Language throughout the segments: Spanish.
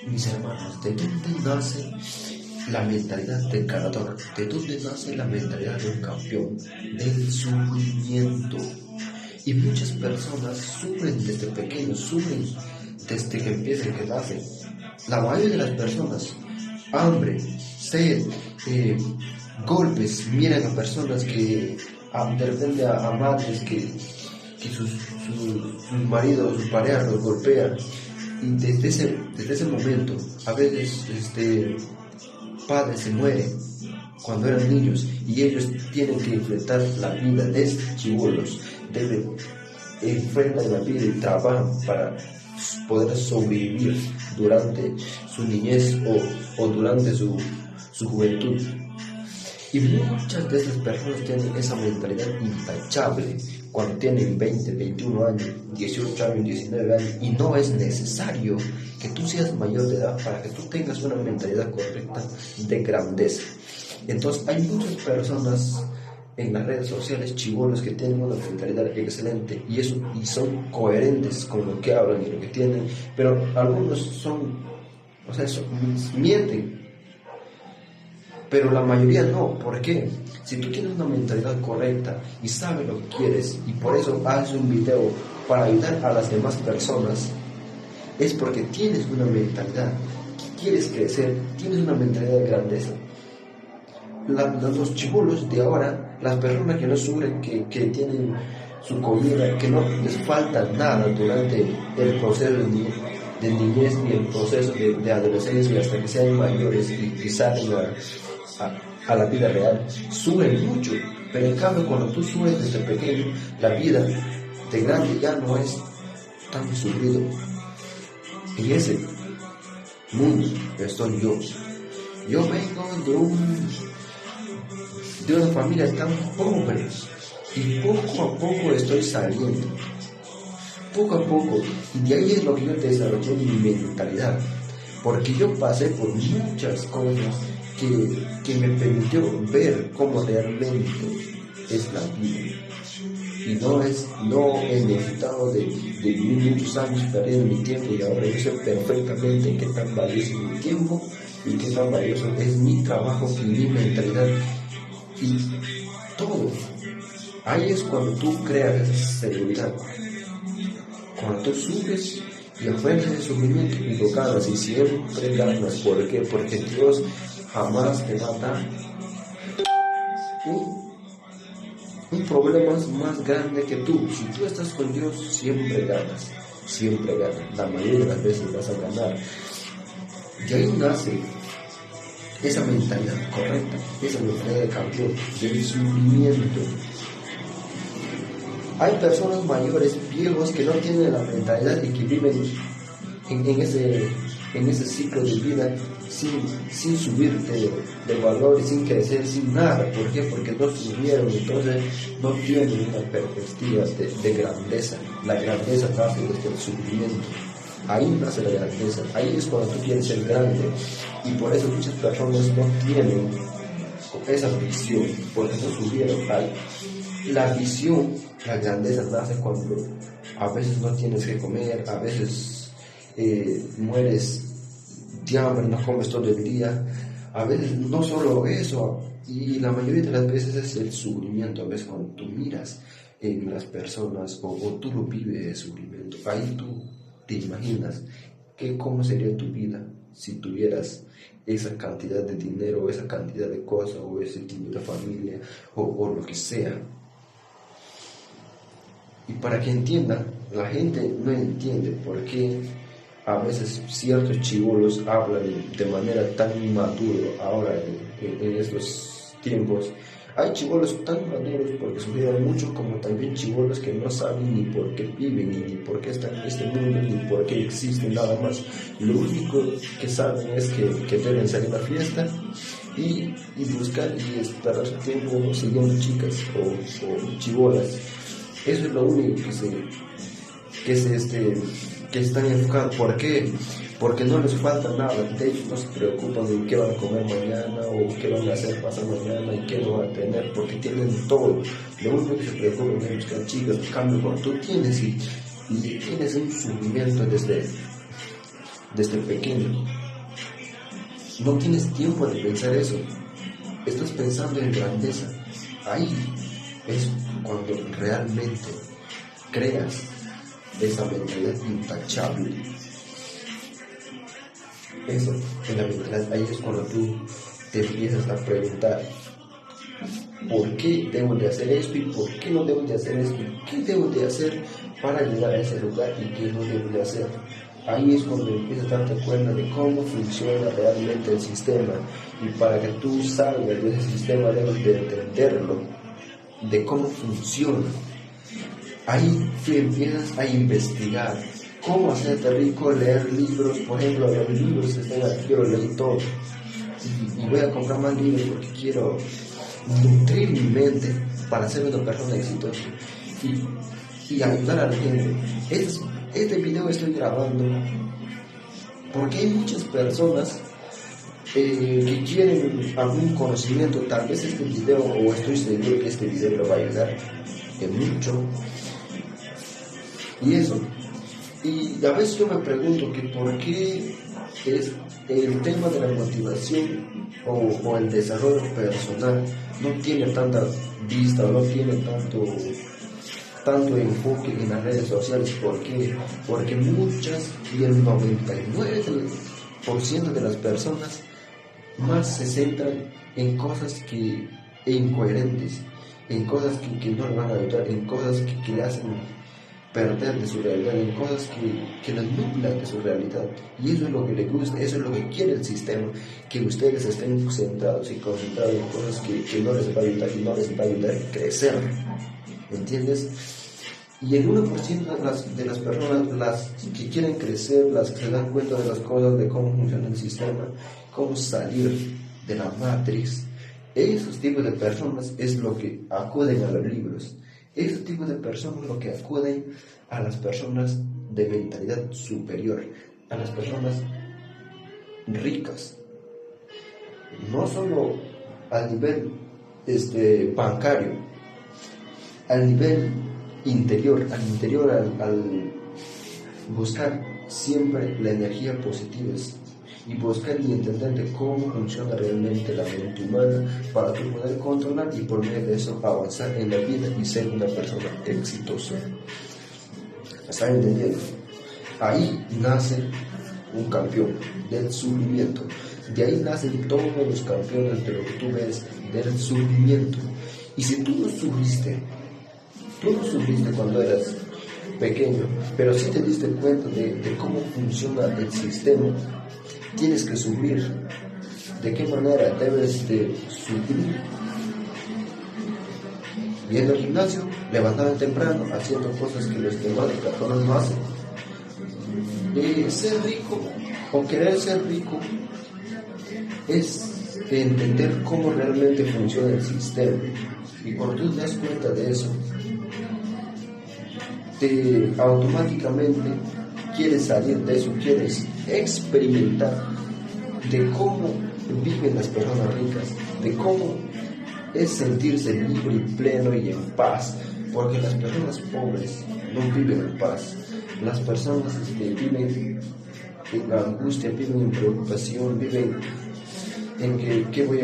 Mis hermanos, ¿de dónde nace la mentalidad del ganador? ¿De dónde nace la mentalidad de un campeón? Del sufrimiento. Y muchas personas sufren desde pequeños, sufren desde que empiezan, que nacen. La mayoría de las personas, hambre, sed, golpes, miran a personas que de repente a madres que sus maridos, sus parejas los golpean. Y desde ese momento, a veces padres se mueren cuando eran niños y ellos tienen que enfrentar la vida desde chibolos, deben enfrentar la vida y trabajan para poder sobrevivir durante su niñez o durante su juventud. Y muchas de esas personas tienen esa mentalidad intachable cuando tienen 20, 21 años, 18 años, 19 años, y no es necesario que tú seas mayor de edad para que tú tengas una mentalidad correcta de grandeza. Entonces hay muchas personas en las redes sociales, chibolos, que tienen una mentalidad excelente y son coherentes con lo que hablan y lo que tienen, pero algunos mienten. Pero la mayoría no. ¿Por qué? Si tú tienes una mentalidad correcta y sabes lo que quieres y por eso haces un video para ayudar a las demás personas, es porque tienes una mentalidad, quieres crecer, tienes una mentalidad de grandeza. Los chibolos de ahora, las personas que no sufren, que tienen su comida, que no les falta nada durante el proceso de niñez y el proceso de adolescencia hasta que sean mayores y salen a la vida real, sufren mucho. Pero en cambio, cuando tú sufres desde pequeño, la vida de grande ya no es tan sufrido. En ese mundo estoy yo. Yo vengo de una familia tan pobre y poco a poco estoy saliendo. Poco a poco. Y de ahí es lo que yo desarrollé mi mentalidad. Porque yo pasé por muchas cosas que me permitió ver cómo realmente es la vida. Y no he necesitado de vivir muchos años perdiendo mi tiempo, y ahora yo sé perfectamente qué tan valioso es mi tiempo y qué tan valioso es mi trabajo y mi mentalidad y todo. Ahí es cuando tú creas esa seguridad, cuando tú subes y enfrentas el sufrimiento y lo ganas, y siempre ganas. ¿Por qué? Porque Dios jamás te va a dar un problema más grande que tú. Si tú estás con Dios, siempre ganas, la mayoría de las veces vas a ganar. De ahí nace esa mentalidad correcta, esa mentalidad de campeón, del sufrimiento. Hay personas mayores, viejos, que no tienen la mentalidad y que viven en ese ciclo de vida sin subir de valor y sin crecer, sin nada. ¿Por qué? Porque no subieron, entonces no tienen una perspectiva de grandeza. La grandeza nace desde el sufrimiento. Ahí nace la grandeza, ahí es cuando tú quieres ser grande. Y por eso muchas personas no tienen esa visión, porque no subieron ahí. La visión, la grandeza nace cuando a veces no tienes que comer, a veces mueres de hambre, no comes todo el día, a veces no solo eso, y la mayoría de las veces es el sufrimiento. A veces cuando tú miras en las personas o tú lo vives de sufrimiento, ahí tú te imaginas cómo sería tu vida si tuvieras esa cantidad de dinero, esa cantidad de cosas, o ese tipo de familia, o lo que sea. Y para que entiendan, la gente no entiende por qué a veces ciertos chibolos hablan de manera tan inmadura ahora en estos tiempos. Hay chibolos tan maduros porque sufrieron mucho, como también chibolos que no saben ni por qué viven, ni por qué están en este mundo, ni por qué existen, nada más. Lo único que saben es que deben salir a la fiesta y buscar y esperar su tiempo siguiendo chicas o chibolas. Eso es lo único que están enfocados. ¿Por qué? Porque no les falta nada. De hecho, no se preocupan de qué van a comer mañana o qué van a hacer pasar mañana y qué no van a tener, porque tienen todo. Lo único que se preocupan es buscar chicas. En cambio, cuando tú tienes y tienes un sufrimiento desde desde pequeño. No tienes tiempo de pensar eso. Estás pensando en grandeza. Ahí es cuando realmente creas esa mentalidad intachable. Eso, en la mentalidad, ahí es cuando tú te empiezas a preguntar: ¿por qué debo de hacer esto y por qué no debo de hacer esto? ¿Qué debo de hacer para llegar a ese lugar y qué no debo de hacer? Ahí es cuando empiezas a darte cuenta de cómo funciona realmente el sistema, y para que tú salgas de ese sistema debes de entenderlo, de cómo funciona. Ahí tú empiezas a investigar cómo hacerte rico, leer libros. Por ejemplo, los libros que están aquí, quiero leer todo y voy a comprar más libros porque quiero nutrir mi mente para ser una persona exitosa y ayudar a la gente. Este video estoy grabando porque hay muchas personas que quieren algún conocimiento. Tal vez este video, o estoy seguro que este video le va a ayudar mucho. Y eso. Y a veces yo me pregunto que por qué es el tema de la motivación o el desarrollo personal no tiene tanta vista o no tiene tanto enfoque en las redes sociales. ¿Por qué? Porque muchas y el 99% de las personas más se centran en cosas incoherentes, en cosas que no le van a ayudar, en cosas que le hacen perder de su realidad, en cosas que les nublan de su realidad. Y eso es lo que les gusta, eso es lo que quiere el sistema, que ustedes estén centrados y concentrados en cosas que no les va a ayudar y no les va a ayudar a crecer. ¿Entiendes? Y el 1% de las personas, las que quieren crecer, las que se dan cuenta de las cosas, de cómo funciona el sistema, cómo salir de la matriz, esos tipos de personas es lo que acuden a los libros. Esos tipos de personas lo que acuden a las personas de mentalidad superior, a las personas ricas, no solo a nivel bancario, al nivel interior, al buscar siempre la energía positiva y buscar y entender de cómo funciona realmente la mente humana para tú poder controlar y por medio de eso avanzar en la vida y ser una persona exitosa. ¿Están entendiendo? Ahí nace un campeón del sufrimiento. De ahí nacen todos los campeones de lo que tú ves del sufrimiento. Y si tú no sufriste cuando eras pequeño, pero sí te diste cuenta de cómo funciona el sistema, tienes que sufrir. ¿De qué manera debes de sufrir? Yendo al gimnasio, levantando temprano, haciendo cosas que los demás personas no hacen. Ser rico o querer ser rico es entender cómo realmente funciona el sistema. Y cuando tú te das cuenta de eso, automáticamente quieres salir de eso, quieres experimentar de cómo viven las personas ricas, de cómo es sentirse libre y pleno y en paz, porque las personas pobres no viven en paz. Las personas viven en angustia, viven en preocupación, viven en qué voy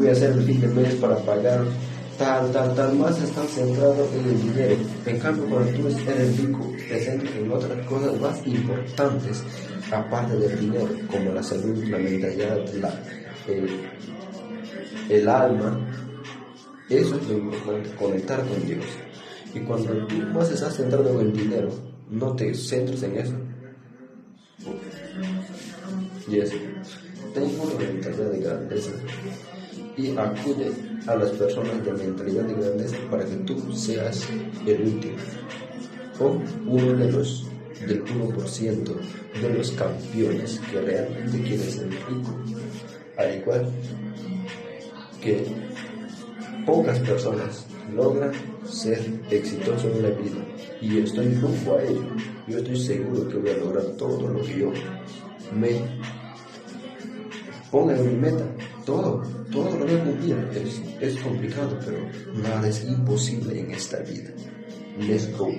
a hacer el fin de mes para pagar tal, más están centrados en el dinero. En cambio, cuando tú eres rico, te centras en otras cosas más importantes aparte del dinero, como la salud, la mentalidad, el alma. Eso es lo importante, conectar con Dios. Y cuando tú más estás centrado en el dinero, no te centres en eso. Y eso, ten una mentalidad de grandeza y acude a las personas de mentalidad de grandeza para que tú seas el último o uno del 1% de los campeones que realmente quieren ser rico, al igual que pocas personas logran ser exitosos en la vida, y yo estoy rumbo a ello. Yo estoy seguro que voy a lograr todo lo que yo me ponga en mi meta. Todo lo voy a cumplir. Es complicado, pero nada es imposible en esta vida. Let's go.